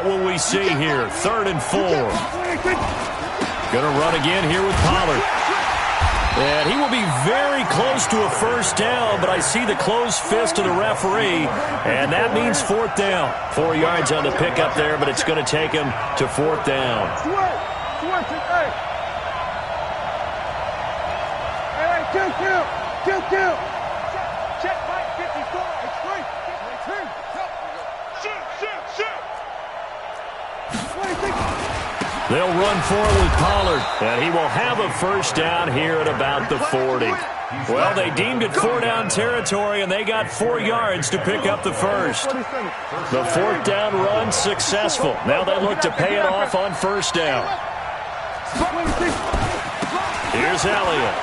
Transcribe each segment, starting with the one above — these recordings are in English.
what will we see here? 3rd and 4. Going to run again here with Pollard. And he will be very close to a first down, but I see the closed fist of the referee, and that means 4th down. 4 yards on the pickup there, but it's going to take him to 4th down. Check Mike 54. It's free. They'll run forward with Pollard, and he will have a first down here at about the 40. Well, they deemed it 4-down territory, and they got 4 yards to pick up the first. The 4th down run successful. Now they look to pay it off on first down. Here's Elliott.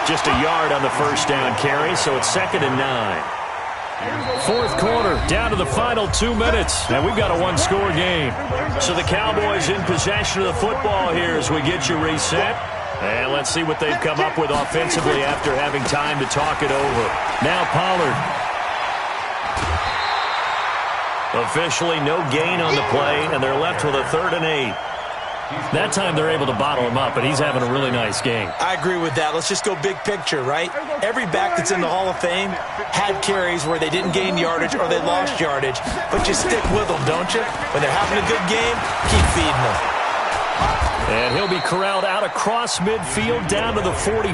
Just a yard on the first down carry, so it's 2nd and 9. 4th quarter, down to the final 2 minutes, and we've got a one-score game. So the Cowboys in possession of the football here as we get you reset. And let's see what they've come up with offensively after having time to talk it over. Now Pollard. Officially no gain on the play, and they're left with a 3rd and 8. That time they're able to bottle him up, but he's having a really nice game. I agree with that. Let's just go big picture, right? Every back that's in the Hall of Fame had carries where they didn't gain yardage or they lost yardage, but you stick with them, don't you? When they're having a good game, keep feeding them. And he'll be corralled out across midfield down to the 45.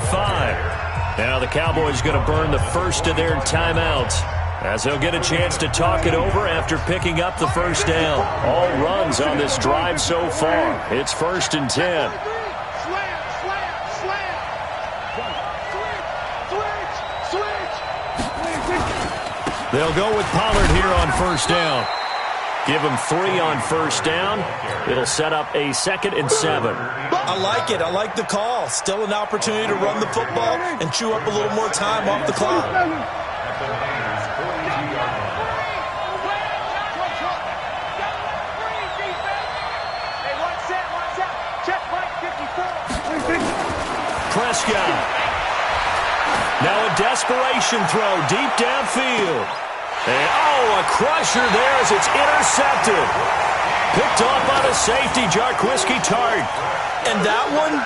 Now the Cowboys going to burn the first of their timeouts, as they'll get a chance to talk it over after picking up the first down. All runs on this drive so far. It's 1st and 10. They'll go with Pollard here on first down. Give him 3 on first down. It'll set up a 2nd and 7. I like it. I like the call. Still an opportunity to run the football and chew up a little more time off the clock. Prescott. Now a desperation throw deep downfield. And, a crusher there as it's intercepted. Picked off by the safety, Jarquiski Tart. And that one,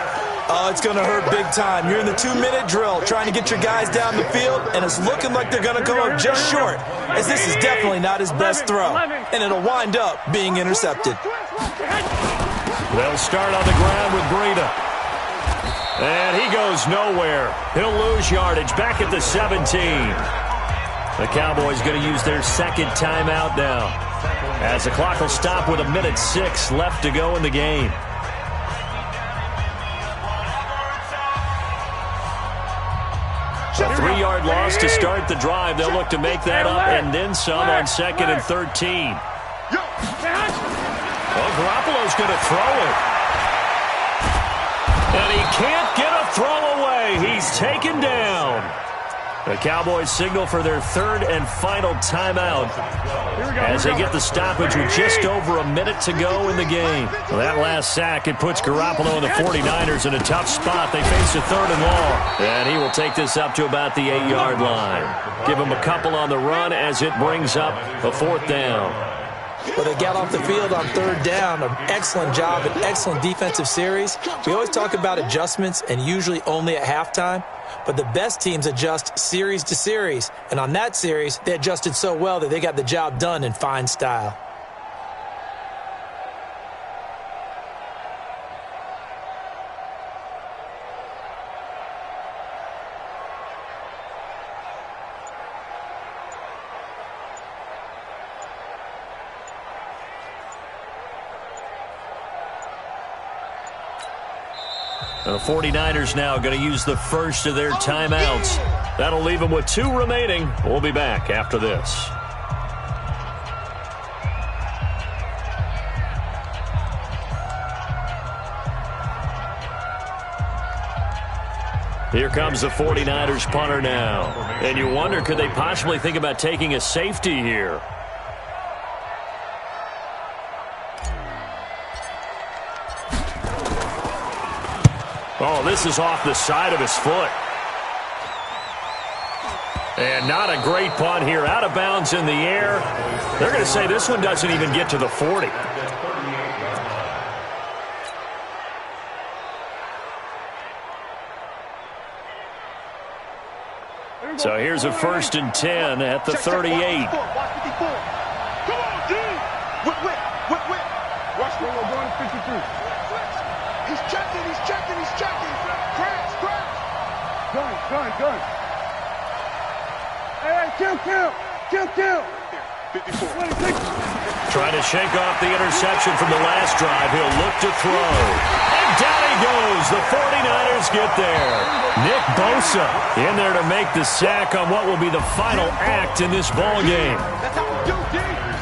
it's going to hurt big time. You're in the 2-minute drill trying to get your guys down the field, and it's looking like they're going to come up just short, as this is definitely not his best throw. And it'll wind up being intercepted. They'll start on the ground with Breida. And he goes nowhere. He'll lose yardage back at the 17. The Cowboys going to use their 2nd timeout now, as the clock will stop with 1:06 left to go in the game. A 3-yard loss to start the drive. They'll look to make that up and then some on 2nd and 13. Well, Garoppolo's going to throw it. And he can't get a throw away. He's taken down. The Cowboys signal for their 3rd and final timeout as they get the stoppage with just over a minute to go in the game. Well, that last sack, it puts Garoppolo and the 49ers in a tough spot. They face a 3rd and long, and he will take this up to about the 8-yard line. Give him a couple on the run as it brings up a 4th down. Well, they got off the field on 3rd down. An excellent job, an excellent defensive series. We always talk about adjustments, and usually only at halftime. But the best teams adjust series to series. And on that series, they adjusted so well that they got the job done in fine style. The 49ers now going to use the first of their timeouts. That'll leave them with 2 remaining. We'll be back after this. Here comes the 49ers punter now. And you wonder, could they possibly think about taking a safety here? Oh, this is off the side of his foot. And not a great punt here. Out of bounds in the air. They're going to say this one doesn't even get to the 40. So here's a 1st and 10 at the 38. Come on, dude. Whip. Watch me. We're going to 53. He's checking. Gun. Hey, kill. 54. Trying to shake off the interception from the last drive. He'll look to throw. And down he goes. The 49ers get there. Nick Bosa in there to make the sack on what will be the final act in this ball game.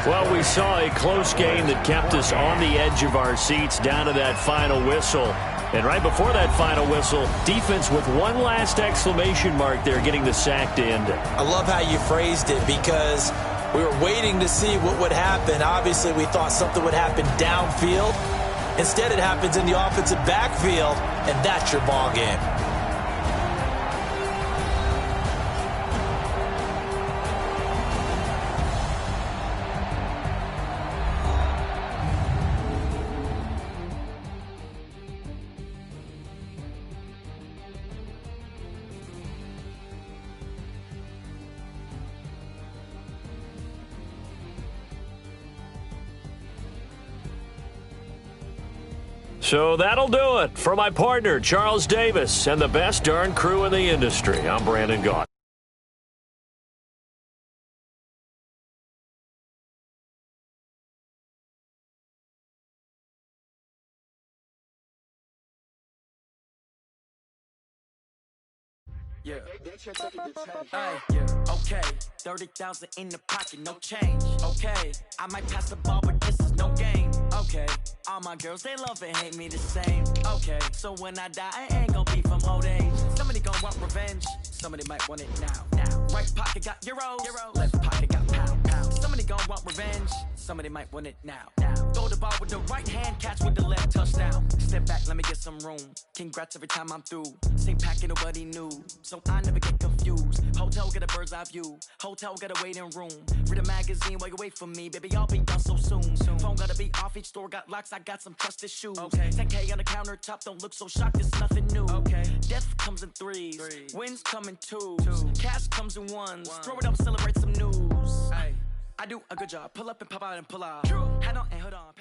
Well, we saw a close game that kept us on the edge of our seats down to that final whistle. And right before that final whistle, defense with one last exclamation mark there getting the sack to end it. I love how you phrased it because we were waiting to see what would happen. Obviously, we thought something would happen downfield. Instead, it happens in the offensive backfield, and that's your ball game. So that'll do it for my partner, Charles Davis, and the best darn crew in the industry. I'm Brandon Gaudin. Yeah. Okay. 30,000 in the pocket, no change. Okay. I might pass the ball, but this is no game. Okay. All my girls, they love and hate me the same. Okay. So when I die, I ain't gonna be from old age. Somebody gonna want revenge. Somebody might want it now. Right pocket got euros. Left pocket got pound. Somebody gonna want revenge. Somebody might want it now. Throw the ball with the right hand, catch with the left, touchdown. Step back, let me get some room. Congrats every time I'm through. Same packet, nobody knew. So I never get confused. Hotel get a bird's eye view. Hotel got a waiting room. Read a magazine while you wait for me. Baby, I'll be done so soon. Phone gotta be off, each store got locks. I got some trusted shoes. 10K on the countertop, don't look so shocked, it's nothing new. Death comes in threes. Wins come in twos. Cash comes in ones. Throw it up, celebrate some news. I do a good job. Pull up and pop out and pull out. Head on and hood on.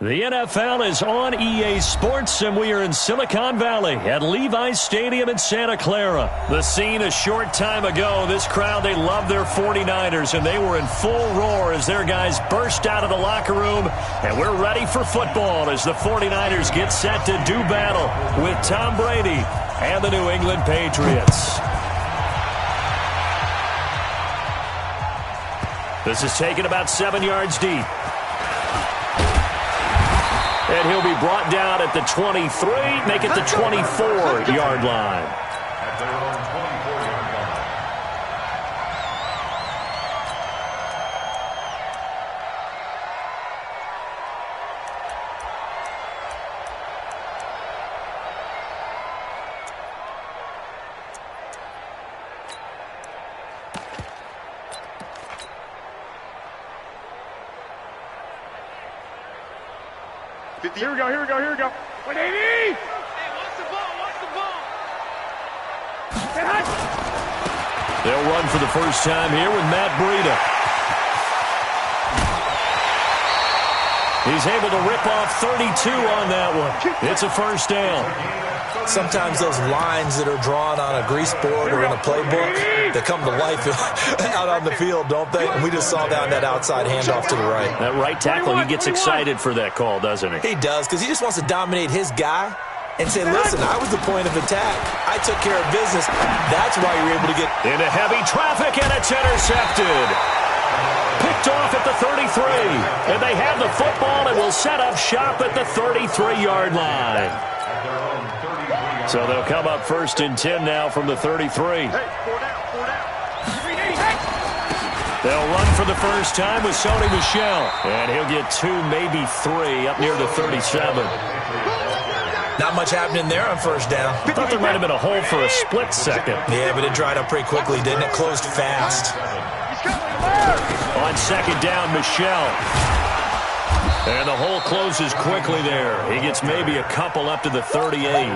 The NFL is on EA Sports, and we are in Silicon Valley at Levi's Stadium in Santa Clara. The scene a short time ago, this crowd, they love their 49ers, and they were in full roar as their guys burst out of the locker room, and we're ready for football as the 49ers get set to do battle with Tom Brady and the New England Patriots. This is taken about 7 yards deep. And he'll be brought down at the 23, make it the 24-yard line. At their own 24-yard line. Here we go. 180! Hey, watch the ball. Get high. They'll run for the first time here with Matt Breida. He's able to rip off 32 on that one. It's a first down. Sometimes those lines that are drawn on a grease board or in a playbook, they come to life out on the field, don't they? And we just saw down that outside handoff to the right. That right tackle, he gets excited for that call, doesn't he? He does, because he just wants to dominate his guy and say, listen, I was the point of attack. I took care of business. That's why you're able to get into heavy traffic, and it's intercepted. Picked off at the 33. And they have the football and will set up shop at the 33-yard line. So they'll come up 1st and 10 now from the 33. Hey, 4 down. They'll run for the first time with Sony Michel. And he'll get 2, maybe 3, up near the 37. Not much happening there on first down. I thought there might have been a hole for a split second. Yeah, but it dried up pretty quickly, didn't it? Closed fast. On second down, Michelle. And the hole closes quickly there. He gets maybe a couple up to the 38.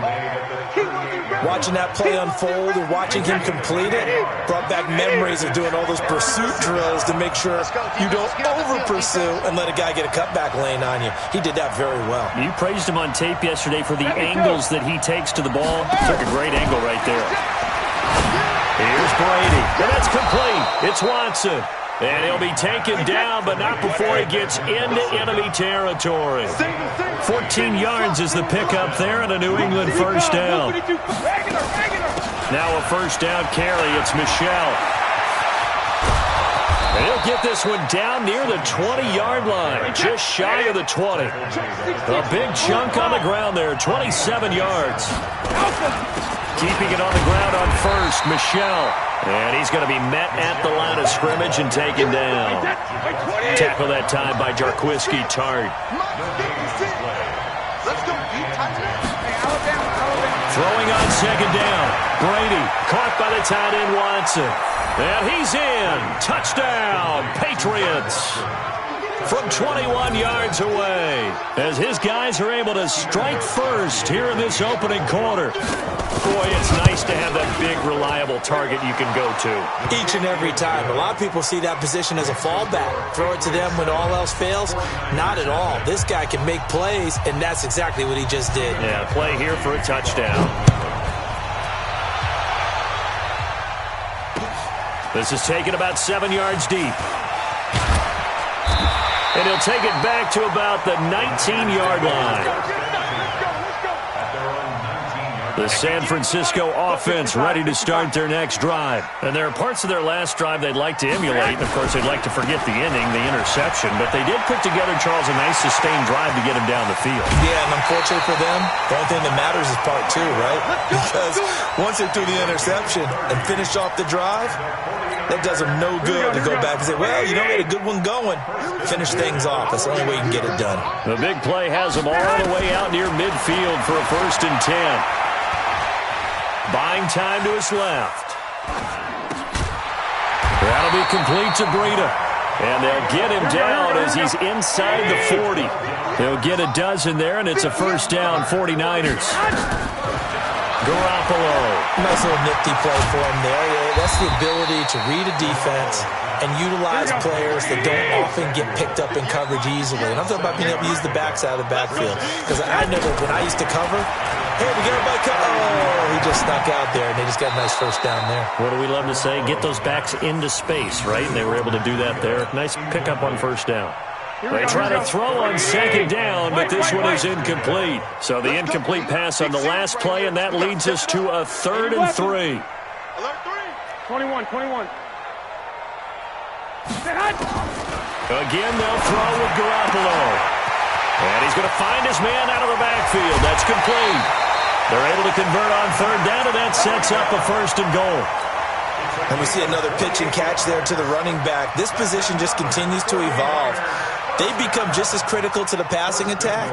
Watching that play unfold and watching him complete it brought back memories of doing all those pursuit drills to make sure you don't over-pursue and let a guy get a cutback lane on you. He did that very well. You praised him on tape yesterday for the angles that he takes to the ball. Took a great angle right there. Here's Brady. And that's complete. It's Watson. And he'll be taken down, but not before he gets into enemy territory. 14 yards is the pickup there, and a New England first down. Now a first down carry. It's Michelle. And he'll get this one down near the 20-yard line, just shy of the 20. A big chunk on the ground there, 27 yards. Keeping it on the ground on first, Michelle. And he's going to be met at the line of scrimmage and taken down. Tackle that time by Jarquiski Tart. Throwing on second down. Brady caught by the tight end Watson. And he's in. Touchdown, Patriots. From 21 yards away, as his guys are able to strike first here in this opening quarter. Boy, it's nice to have that big, reliable target you can go to. Each and every time. A lot of people see that position as a fallback. Throw it to them when all else fails. Not at all. This guy can make plays, and that's exactly what he just did. Yeah, play here for a touchdown. This is taken about 7 yards deep. And he'll take it back to about the 19-yard line. The San Francisco offense ready to start their next drive. And there are parts of their last drive they'd like to emulate. And, of course, they'd like to forget the inning, the interception. But they did put together, Charles, a nice sustained drive to get him down the field. Yeah, and unfortunately for them, the only thing that matters is part two, right? Because once they threw the interception and finished off the drive, that does them no good to go back and say, well, you know, we had a good one going. Finish things off. That's the only way you can get it done. The big play has them all the way out near midfield for a 1st and 10. Buying time to his left. That'll be complete to Breida. And they'll get him down as he's inside the 40. They'll get a dozen there, and it's a first down, 49ers. Garoppolo. Nice little nifty play for him there. That's the ability to read a defense and utilize players that don't often get picked up in coverage easily. And I'm talking about being able to use the backside of the backfield. Because I know that when I used to cover, hey, we got everybody covered. Oh, he just snuck out there, and they just got a nice first down there. What do we love to say? Get those backs into space, right? And they were able to do that there. Nice pickup on first down. They try to throw on second down, but this one is incomplete. So the incomplete pass on the last play, and that leads us to a 3rd and 3. 21. Again, they'll throw with Garoppolo. And he's going to find his man out of the backfield. That's complete. They're able to convert on 3rd down, and that sets up a 1st and goal. And we see another pitch and catch there to the running back. This position just continues to evolve. They become just as critical to the passing attack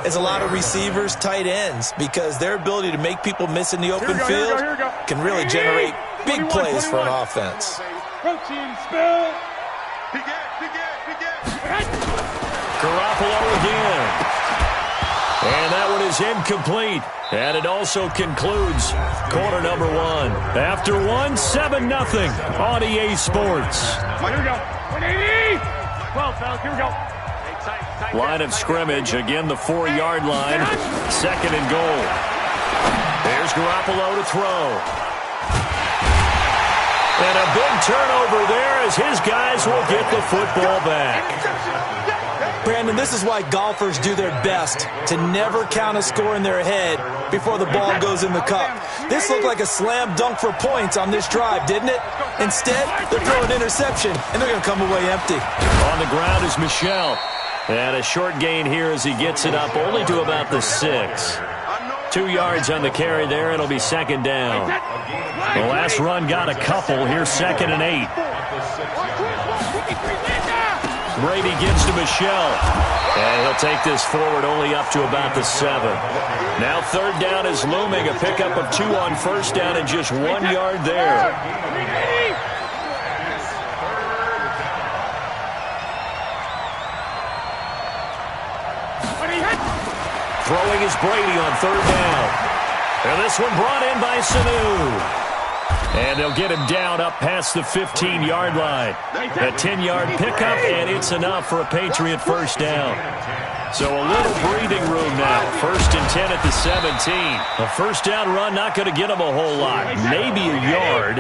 as a lot of receivers, tight ends, because their ability to make people miss in the open field can really generate big plays for an offense. Garoppolo again. And that one is incomplete. And it also concludes quarter number 1. After 1, 7-0 on EA Sports. Here we go. 180. 12, fellas. Here we go. Line of scrimmage. Again, the 4-yard line. 2nd and goal. There's Garoppolo to throw. And a big turnover there as his guys will get the football back. Brandon, this is why golfers do their best to never count a score in their head before the ball goes in the cup. This looked like a slam dunk for points on this drive, didn't it? Instead, they're throwing an interception, and they're going to come away empty. On the ground is Michelle. And a short gain here as he gets it up only to about the 6. 2 yards on the carry there. It'll be 2nd down. The last run got a couple. Here's 2nd and 8. Brady gives to Michelle. And he'll take this forward only up to about the 7. Now third down is looming. A pickup of 2 on first down and just 1 yard there. Throwing is Brady on third down. And this one brought in by Sanu. And they'll get him down up past the 15-yard line. A 10-yard pickup, and it's enough for a Patriot first down. So a little breathing room now. 1st and 10 at the 17. A first down run not going to get him a whole lot. Maybe a yard.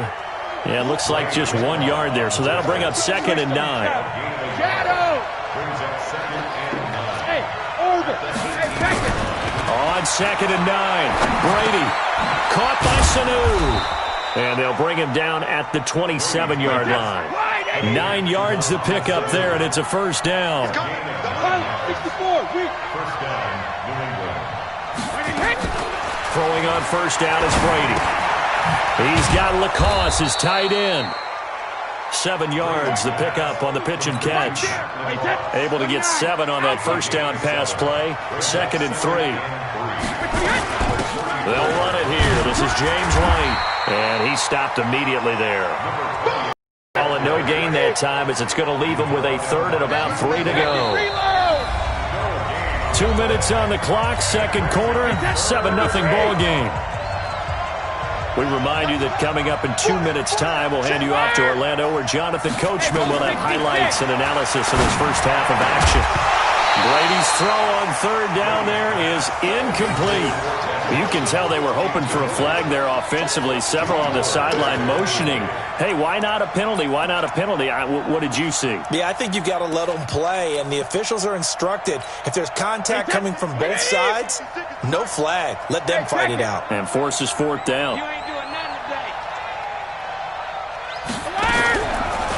Yeah, it looks like just 1 yard there. So that'll bring up 2nd and 9. On 2nd and 9. Brady caught by Sanu. And they'll bring him down at the 27-yard line. 9 yards to pick up there, and it's a first down. First down, New England. Throwing on first down is Brady. He's got Lacoste, his tight end. 7 yards the pickup on the pitch and catch. Able to get 7 on that first down pass play. 2nd and 3. They'll run it here. This is James White. And he stopped immediately there. All in no gain that time as it's going to leave him with a 3rd and about 3 to go. 2 minutes on the clock, 2nd quarter, 7-0 ball game. We remind you that coming up in 2 minutes' time, we'll hand you off to Orlando, where Jonathan Coachman will have highlights and analysis of his first half of action. Brady's throw on third down there is incomplete. You can tell they were hoping for a flag there offensively. Several on the sideline motioning, hey, why not a penalty? Why not a penalty? What did you see? Yeah, I think you've got to let them play, and the officials are instructed, if there's contact coming from both sides, no flag. Let them fight it out. And forces 4th down.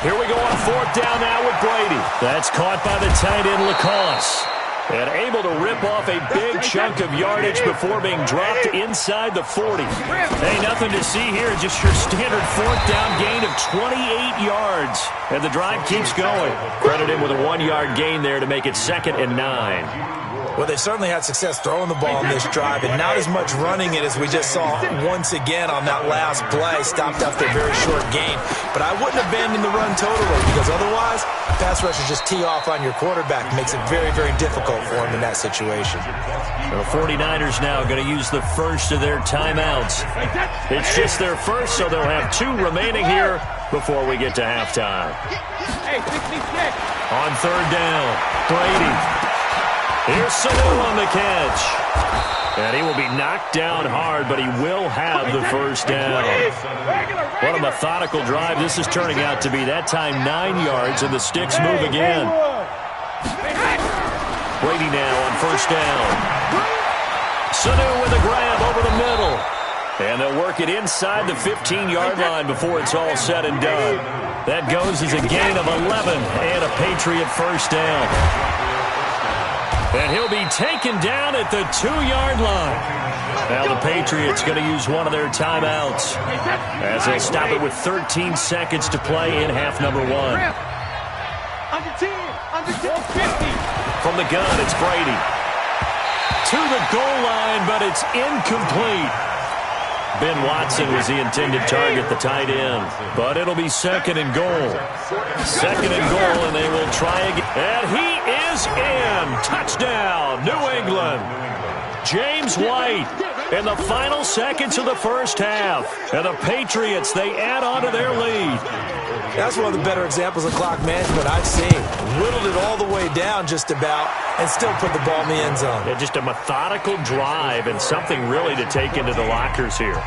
Here we go on 4th down now with Brady. That's caught by the tight end Lacoste. And able to rip off a big chunk of yardage before being dropped inside the 40. Hey, nothing to see here. Just your standard 4th down gain of 28 yards. And the drive keeps going. Credit him with a 1-yard gain there to make it 2nd and 9. Well, they certainly had success throwing the ball on this drive, and not as much running it as we just saw once again on that last play. Stopped after a very short gain. But I wouldn't abandon the run totally, because otherwise, pass rushers just tee off on your quarterback. Makes it very, very difficult for him in that situation. The 49ers now going to use the first of their timeouts. It's just their first, so they'll have 2 remaining here before we get to halftime. On third down, Brady. Here's Sanu on the catch. And he will be knocked down hard, but he will have the first down. What a methodical drive this is turning out to be. That time 9 yards, and the sticks move again. Brady now on first down. Sanu with a grab over the middle. And they'll work it inside the 15-yard line before it's all said and done. That goes as a gain of 11 and a Patriot first down. And he'll be taken down at the 2-yard line. Now the Patriots going to use one of their timeouts as they'll stop it with 13 seconds to play in half number 1. Under 10, under 10, 50. From the gun, it's Brady. To the goal line, but it's incomplete. Ben Watson was the intended target, the tight end. But it'll be 2nd and goal. 2nd and goal, and they will try again. And he is in. Touchdown, New England. James White in the final seconds of the first half. And the Patriots, they add on to their lead. That's one of the better examples of clock management I've seen. Whittled it all the way down just about and still put the ball in the end zone. Yeah, just a methodical drive and something really to take into the lockers here.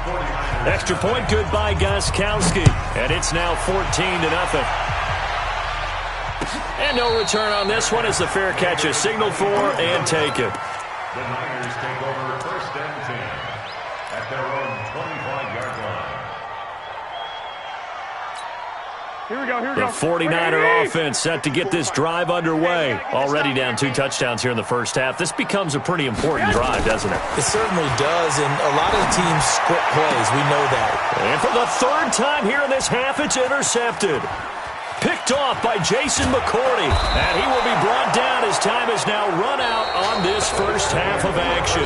Extra point good by Gostkowski. And it's now 14-0. And no return on this one as the fair catch is signaled for and taken. The Niners take over 1st and 10 at their own 25-yard line. Here we go, here we The go. 49er offense set to get this drive underway. Already down 2 touchdowns here in the first half. This becomes a pretty important drive, doesn't it? It certainly does, and a lot of the teams split plays. We know that. And for the 3rd time here in this half, it's intercepted. Picked picked off by Jason McCourty. And he will be brought down as time is now run out on this first half of action.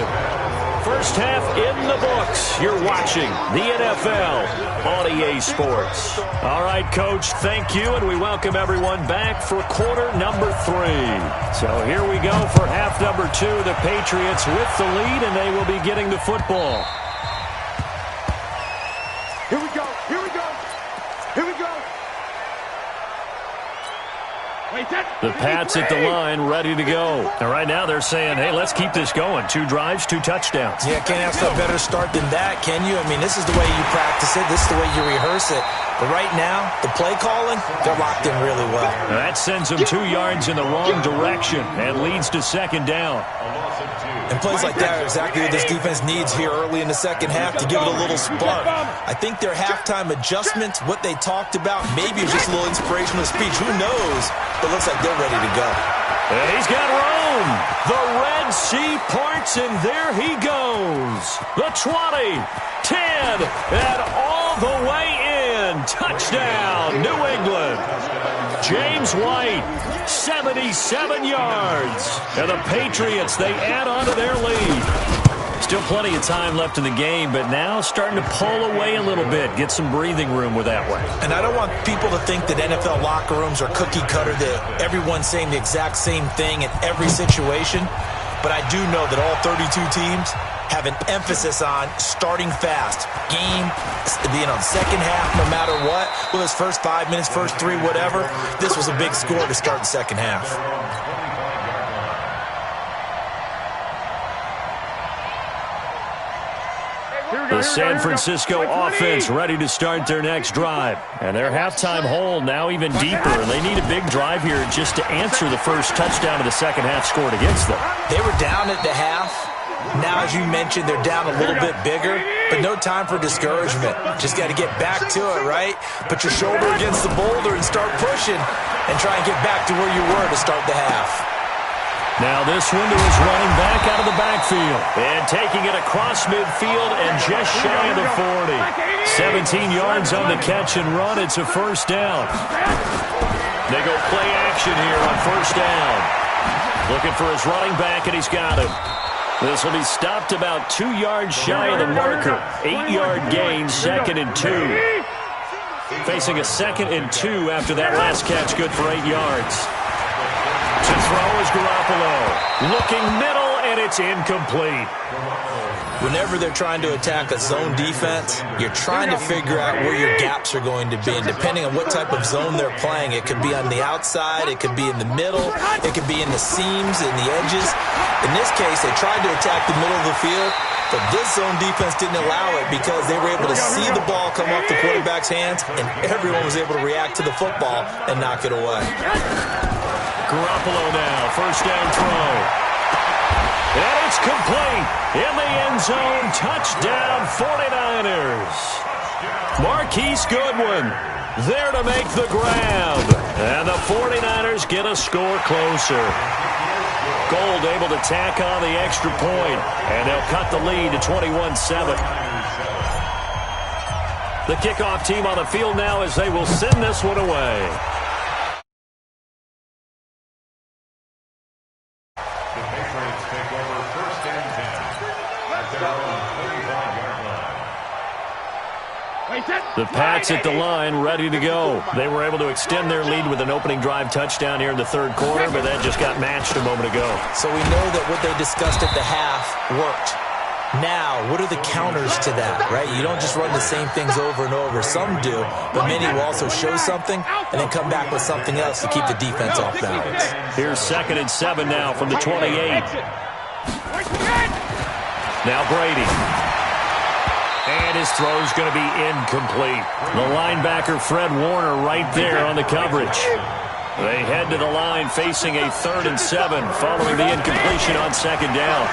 First half in the books. You're watching the NFL on EA Sports. All right, Coach, thank you, and we welcome everyone back for quarter number 3. So here we go for half number 2. The Patriots with the lead, and they will be getting the football. Here we go. Here we go. Here we go. The Pats at the line, ready to go. And right now they're saying, hey, let's keep this going. 2 drives, 2 touchdowns. Yeah, can't ask for a better start than that, can you? I mean, this is the way you practice it. This is the way you rehearse it. But right now, the play calling, they're locked in really well. That sends them 2 yards in the wrong direction and leads to second down. And plays like that are exactly what this defense needs here early in the second half to give it a little spark. I think their halftime adjustments, what they talked about, maybe it was just a little inspirational speech. Who knows? But it looks like they're ready to go. And he's got room. The Red Sea parts, and there he goes. The 20, 10, and all the way in. Touchdown, New England. James White, 77 yards. And the Patriots, they add on to their lead. Still plenty of time left in the game, but now starting to pull away a little bit. Get some breathing room with that one. And I don't want people to think that NFL locker rooms are cookie cutter, that everyone's saying the exact same thing in every situation. But I do know that all 32 teams have an emphasis on starting fast. Game, being on second half no matter what. Whether it's first 5 minutes, first 3, whatever. This was a big score to start the second half. The San Francisco offense ready to start their next drive. And their halftime hole now even deeper. And they need a big drive here just to answer the first touchdown of the second half scored against them. They were down at the half. Now, as you mentioned, they're down a little bit bigger, but no time for discouragement. Just got to get back to it, right? Put your shoulder against the boulder and start pushing and try and get back to where you were to start the half. Now this one to his running back out of the backfield. And taking it across midfield and just shy of the 40. 17 yards on the catch and run. It's a first down. They go play action here on first down. Looking for his running back, and he's got him. This will be stopped about 2 yards shy of the marker. 8-yard gain, 2nd and 2. Facing a 2nd and 2 after that last catch, good for 8 yards. To throw is Garoppolo. Looking middle, and it's incomplete. Whenever they're trying to attack a zone defense, you're trying to figure out where your gaps are going to be. And depending on what type of zone they're playing, it could be on the outside, it could be in the middle, it could be in the seams and the edges. In this case, they tried to attack the middle of the field, but this zone defense didn't allow it because they were able to see the ball come off the quarterback's hands, and everyone was able to react to the football and knock it away. Garoppolo now, first down throw. And it's complete. In the end zone, touchdown 49ers. Marquise Goodwin there to make the grab. And the 49ers get a score closer. Gold able to tack on the extra point, and they'll cut the lead to 21-7. The kickoff team on the field now as they will send this one away. The Pats at the line, ready to go. They were able to extend their lead with an opening drive touchdown here in the third quarter, but that just got matched a moment ago. So we know that what they discussed at the half worked. Now, what are the counters to that, right? You don't just run the same things over and over. Some do, but many will also show something and then come back with something else to keep the defense off balance. Here's 2nd and 7 now from the 28. Now Brady. And his throw's going to be incomplete. The linebacker, Fred Warner, right there on the coverage. They head to the line facing a 3rd and 7 following the incompletion on 2nd down.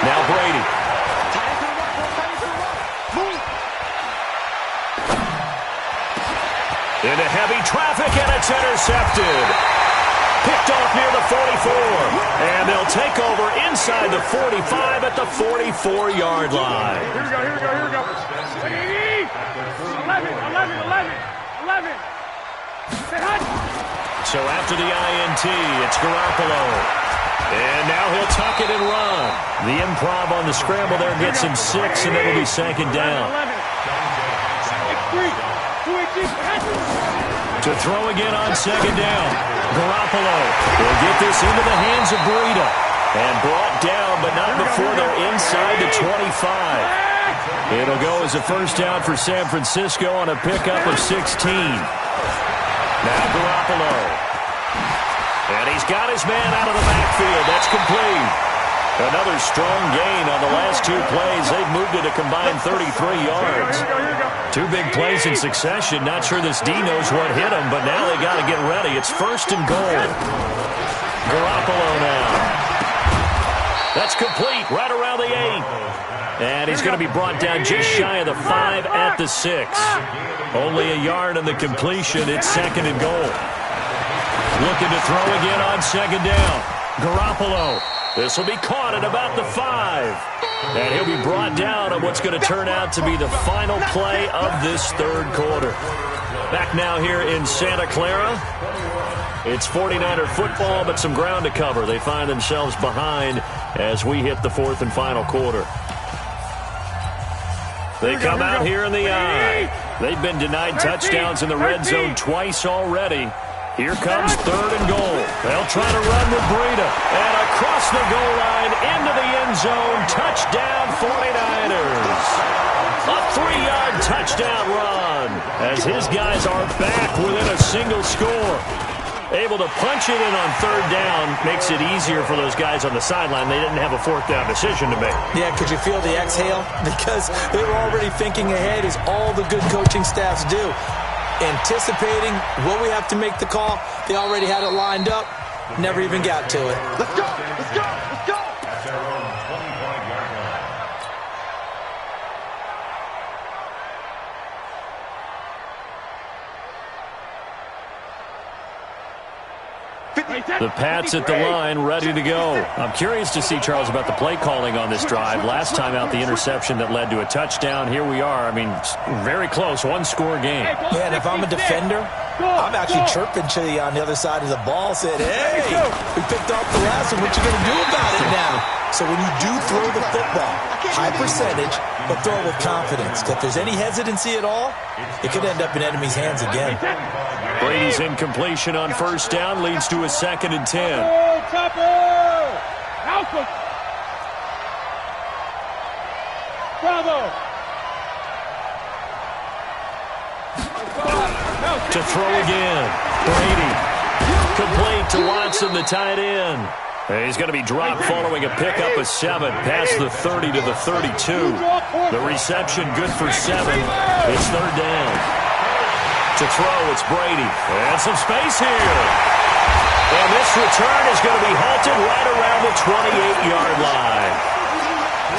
Now Brady. Into heavy traffic, and it's intercepted. Picked off near the 44. And they'll take over inside the 45 at the 44-yard line. Here we go, here we go, here we go. 11, 11, 11, 11. Say hi. So after the INT, it's Garoppolo. And now he'll tuck it and run. The improv on the scramble there gets him 6, and it'll be second down. To throw again on second down. Garoppolo will get this into the hands of Breida. And brought down, but not before they're inside the 25. It'll go as a first down for San Francisco on a pickup of 16. Now Garoppolo. And he's got his man out of the backfield. That's complete. Another strong gain on the last 2 plays. They've moved it a combined 33 yards. 2 big plays in succession. Not sure this D knows what hit him, but now they got to get ready. It's first and goal. Garoppolo now. That's complete right around the 8. And he's going to be brought down just shy of the 5 at the 6. Only a yard on the completion. It's second and goal. Looking to throw again on second down. Garoppolo. This will be caught at about the 5. And he'll be brought down on what's going to turn out to be the final play of this third quarter. Back now here in Santa Clara. It's 49er football, but some ground to cover. They find themselves behind as we hit the fourth and final quarter. They come out here in the eye. They've been denied touchdowns in the red zone twice already. Here comes third and goal. They'll try to run with Breida. And across the goal line into the end zone. Touchdown 49ers. A 3-yard touchdown run as his guys are back within a single score. Able to punch it in on third down makes it easier for those guys on the sideline. They didn't have a fourth down decision to make. Yeah, could you feel the exhale? Because they were already thinking ahead, as all the good coaching staffs do. Anticipating, will we have to make the call? They already had it lined up. Never even got to it. Let's go! Let's go! Let's go! At their own 25-yard line. The Pats at the line, ready to go. I'm curious to see, Charles, about the play calling on this drive. Last time out, the interception that led to a touchdown. Here we are. I mean, very close, one-score game. Yeah, and if I'm a defender, I'm actually chirping to you on the other side of the ball, saying, hey, we picked off the last one. What you going to do about it now? So when you do throw the football, high percentage, but throw it with confidence. If there's any hesitancy at all, it could end up in enemy's hands again. Brady's incompletion on first down leads to a second and 10. Bravo! To throw again. Brady. Complete to Watson, the tight end. He's going to be dropped following a pickup of 7 past the 30 to the 32. The reception good for 7. It's third down. To throw, it's Brady. And some space here. And this return is going to be halted right around the 28-yard line.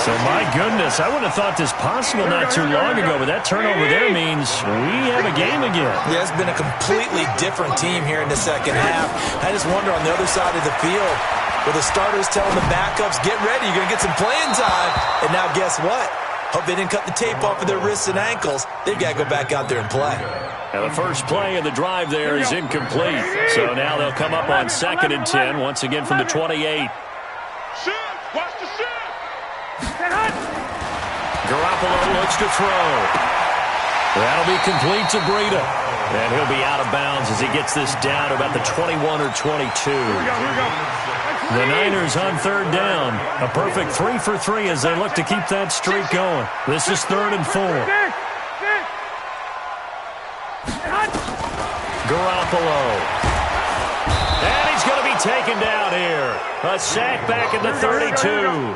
So, my goodness, I wouldn't have thought this possible not too long ago, but that turnover there means we have a game again. Yeah, it's been a completely different team here in the second half. I just wonder on the other side of the field, where the starters telling the backups, get ready, you're going to get some playing time. And now guess what? Hope they didn't cut the tape off of their wrists and ankles. They've got to go back out there and play. Now the first play of the drive there is incomplete. So now they'll come up on second and 10, once again from the 28. Watch the shit! Garoppolo looks to throw. That'll be complete to Breida. And he'll be out of bounds as he gets this down to about the 21 or 22. The Niners on third down. A perfect 3 for 3 as they look to keep that streak going. This is third and 4. Garoppolo. And he's going to be taken down here. A sack back at the 32.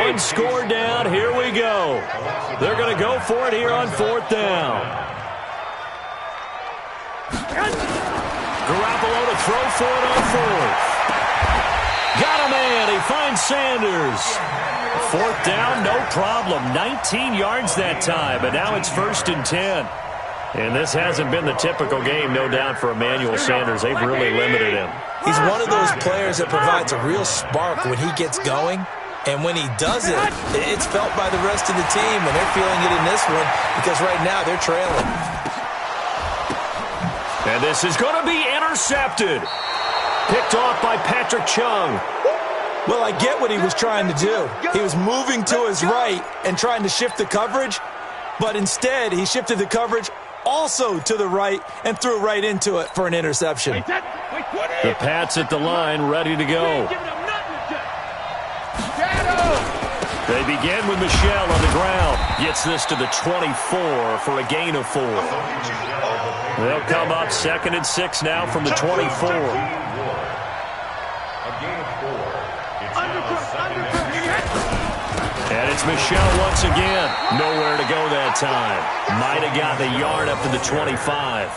One score down. Here we go. They're going to go for it here on fourth down. Garoppolo to throw for it on fourth. Got a man. He finds Sanders. Fourth down, no problem. 19 yards that time, but now it's first and 10. And this hasn't been the typical game, no doubt, for Emmanuel Sanders. They've really limited him. He's one of those players that provides a real spark when he gets going. And when he does it, it's felt by the rest of the team, and they're feeling it in this one because right now they're trailing. And this is going to be intercepted. Picked off by Patrick Chung. Well, I get what he was trying to do. He was moving to his right and trying to shift the coverage, but instead he shifted the coverage also to the right and threw right into it for an interception. The Pats at the line, ready to go. They begin with Michel on the ground. Gets this to the 24 for a gain of 4. They'll come up 2nd and 6 now from the 24. And it's Michel once again. Nowhere to go that time. Might have got the yard up to the 25.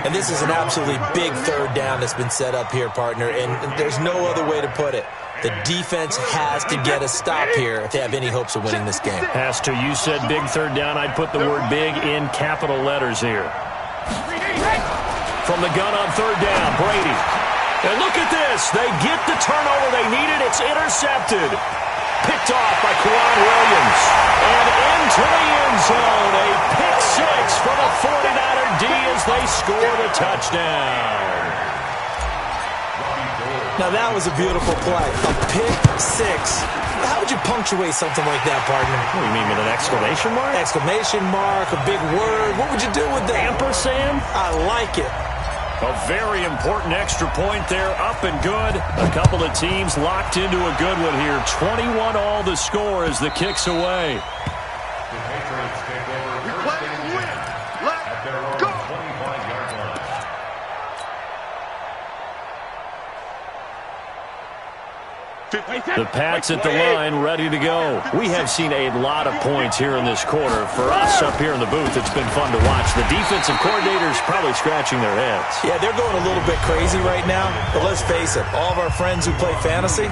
And this is an absolutely big 3rd down that's been set up here, partner, and there's no other way to put it. The defense has to get a stop here if they have any hopes of winning this game. Has to. You said big 3rd down. I'd put the word big in capital letters here. From the gun on 3rd down, Brady. And look at this. They get the turnover they needed. It's intercepted. Picked off by Kwan Williams. And into the end zone. A pick 6 for the 49er D as they score the touchdown. Now, that was a beautiful play. A pick 6. How would you punctuate something like that, partner? What do you mean, with an exclamation mark? Exclamation mark, a big word. What would you do with that? Ampersand? I like it. A very important extra point there, up and good. A couple of teams locked into a good one here. 21 all the score as the kick's away. The Patriots take over first and 10 at their own 25-yard line. The Pats at the line, ready to go. We have seen a lot of points here in this quarter. For us up here in the booth, it's been fun to watch. The defensive coordinators probably scratching their heads. Yeah, they're going a little bit crazy right now. But let's face it, all of our friends who play fantasy,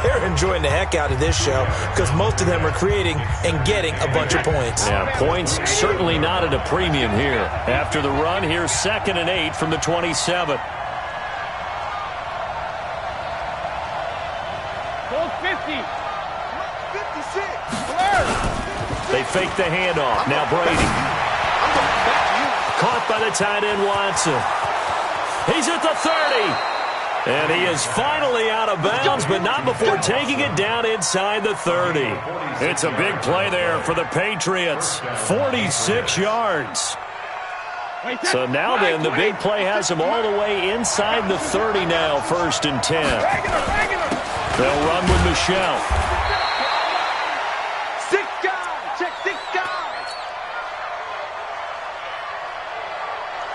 they're enjoying the heck out of this show because most of them are creating and getting a bunch of points. Yeah, points certainly not at a premium here. After the run, here's 2nd and 8 from the 27. They fake the handoff. Now Brady. Caught by the tight end Watson. He's at the 30. And he is finally out of bounds, but not before taking it down inside the 30. It's a big play there for the Patriots. 46 yards. So now then, the big play has him all the way inside the 30 now, 1st and 10. They'll run with Michel.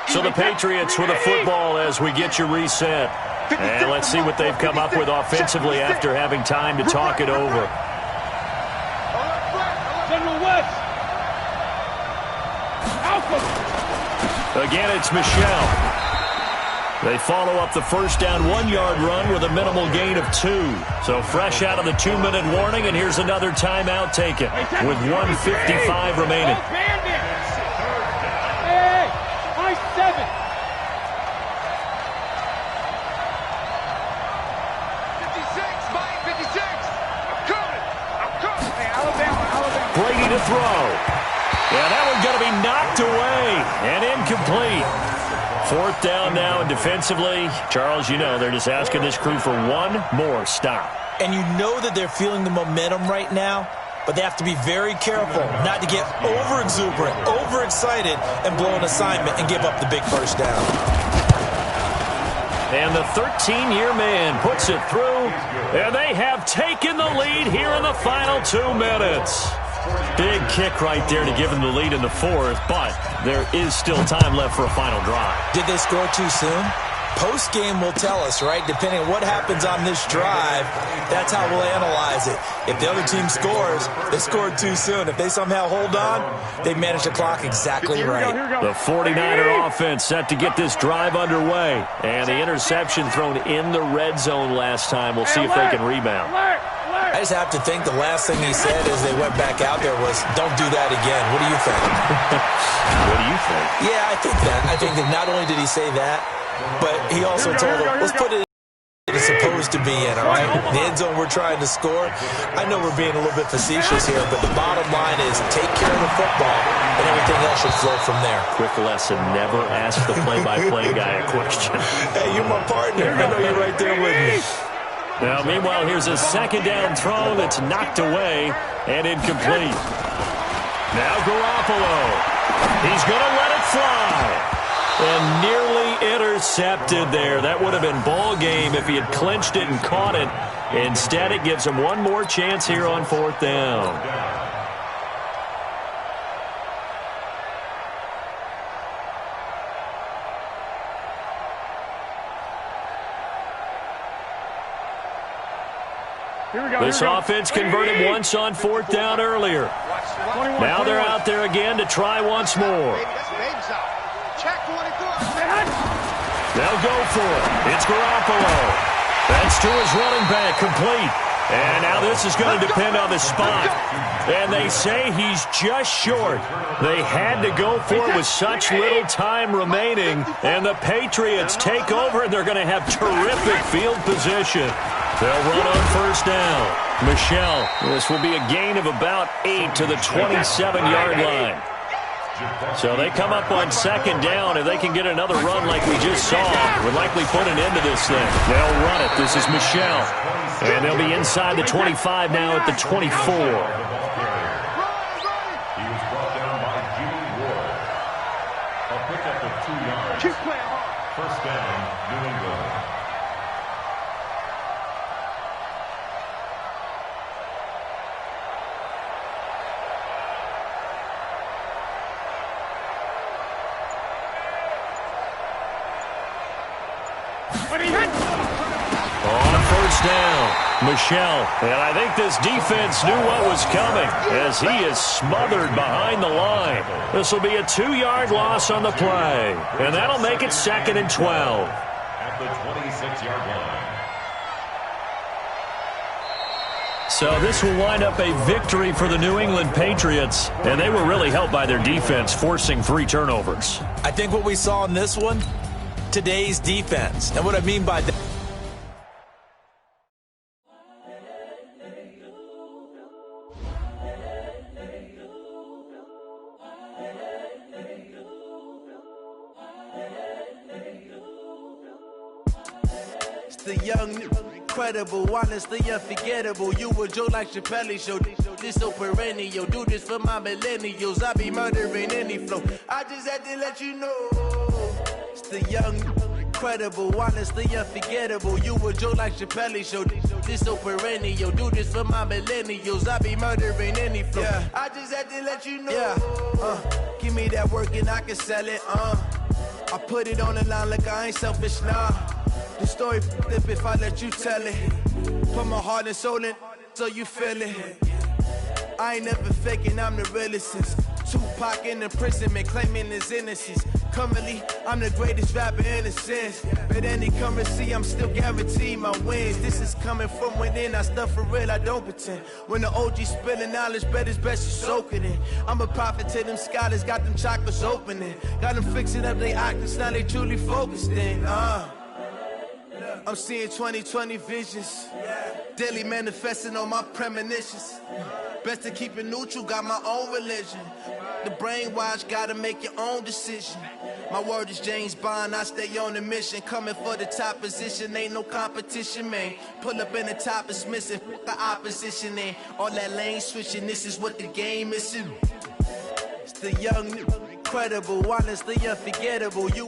So the Patriots with a football as we get you reset. And let's see what they've come up with offensively after having time to talk it over. Again, it's Michel. They follow up the 1st down 1-yard run with a minimal gain of 2. So fresh out of the 2-minute warning, and here's another timeout taken with 1:55 remaining. Brady to throw. Yeah, that one's going to be knocked away and incomplete. 4th down now, and defensively, Charles, you know, they're just asking this crew for one more stop. And you know that they're feeling the momentum right now, but they have to be very careful not to get over-exuberant, overexcited, and blow an assignment and give up the big 1st down. And the 13-year man puts it through, and they have taken the lead here in the final 2 minutes. Big kick right there to give them the lead in the 4th, but there is still time left for a final drive. Did they score too soon? Post-game will tell us, right? Depending on what happens on this drive, that's how we'll analyze it. If the other team scores, they scored too soon. If they somehow hold on, they managed the clock exactly right. The 49er offense set to get this drive underway. And the interception thrown in the red zone last time. We'll see if they can rebound. I just have to think the last thing he said as they went back out there was, don't do that again. What do you think? What do you think? Yeah, I think that. I think that not only did he say that, but he also told them, let's put it in a it's supposed to be in, all right? The end zone we're trying to score. I know we're being a little bit facetious here, but the bottom line is take care of the football, and everything else should flow from there. Quick lesson, never ask the play-by-play guy a question. Hey, you're my partner. I know you're right there with me. Now, meanwhile, here's a second down throw that's knocked away and incomplete. Now Garoppolo. He's going to let it fly. And nearly intercepted there. That would have been ball game if he had clinched it and caught it. Instead, it gives him one more chance here on fourth down. This offense converted once on fourth down earlier. Now they're out there again to try once more. They'll go for it. It's Garoppolo. That's to his running back, complete. And now this is going to depend on the spot. And they say he's just short. They had to go for it with such little time remaining. And the Patriots take over, and they're going to have terrific field position. They'll run on first down. Michelle, this will be a gain of about 8 to the 27-yard line. So they come up on second down. If they can get another run like we just saw, would likely put an end to this thing. They'll run it. This is Michelle. And they'll be inside the 25 now at the 24. He was brought down by Jimmy Ward. A pickup of 2 yards. First down, New England. On first down, Michelle. And I think this defense knew what was coming as he is smothered behind the line. This will be a 2-yard loss on the play. And that'll make it 2nd and 12. At the 26-yard line. So this will wind up a victory for the New England Patriots. And they were really helped by their defense, forcing 3 turnovers. I think what we saw in this one, today's defense. And what I mean by that, the young, incredible, honestly unforgettable. You a Joe like Chappelle show. This so perennial. Do this for my millennials. I be murdering any flow. I just had to let you know. It's the young, incredible, honestly unforgettable. You a Joe like Chappelle show. This so perennial. Do this for my millennials. I be murdering any flow. Yeah. I just had to let you know. Yeah. Give me that work and I can sell it. I put it on the line like I ain't selfish, nah. The story flip if I let you tell it. Put my heart and soul in so you feel it. I ain't never faking, I'm the realest since Tupac in imprisonment, claiming his innocence. Currently, I'm the greatest rapper in a sense. But any currency, I'm still guaranteed my wins. This is coming from within, I stuff for real, I don't pretend. When the OG spilling knowledge, bet it's best you soak it in. I'm a prophet to them scholars, got them chakras opening. Got them fixing up their octaves, now they truly focused in. I'm seeing 20/20 visions. Daily manifesting on my premonitions. Best to keep it neutral, got my own religion. The brainwash, gotta make your own decision. My word is James Bond, I stay on the mission. Coming for the top position, ain't no competition, man. Pull up in the top is missing, the opposition in. All that lane switching, this is what the game is. It's the young, incredible, honestly unforgettable. You